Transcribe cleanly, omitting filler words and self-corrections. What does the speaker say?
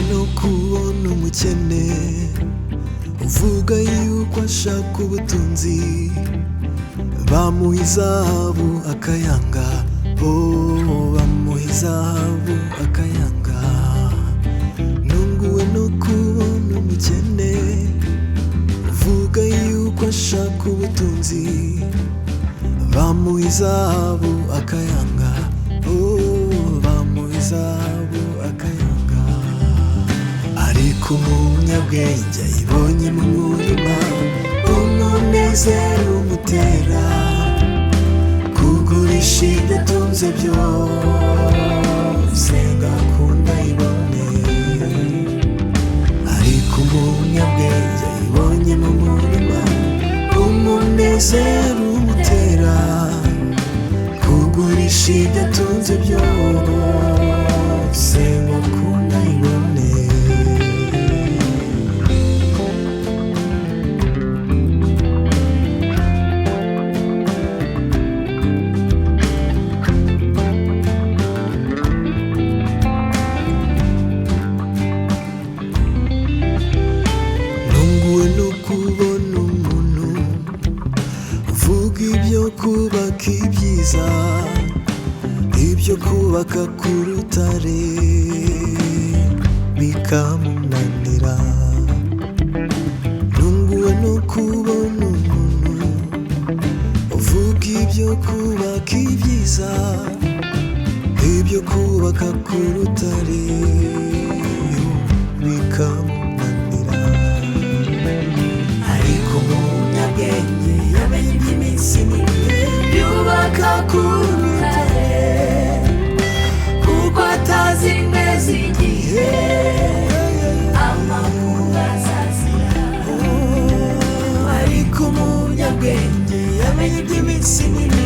no kubona umukene uvuga yuko ashaka ubutunzi, bamuha izahabu akayanga, bamuha izahabu akayanga. Nunguwe no kubona umukene uvuga yuko ashaka ubutunzi, bamuha izahabu akayanga, bamuha izahabu akayanga. Ariko umunyabwenge ayibonye mu murima, umunezero umutera kugurisha ibyo atunze byose ngo akunde ayibone. Ariko umunyabwenge ayibonye mu murima, umunezero umutera kugurisha ibyo atunze byose ngo akunde ayibone. Kubona umuntu uvuga ibyo kubaka ibyiza, ibyo kubaka ku rutare bikamunanira. Nunguwe no kubona umuntu uvuga ibyo kubaka ibyiza, ibyo kubaka ku rutare bikamunanira. Umunyabwenge yamenye iby'iminsi mibi, yubaka ku rutare kuko atazi neza igihe amakuba azazira. Ariko umunyabwenge yamenye iby'iminsi mibi,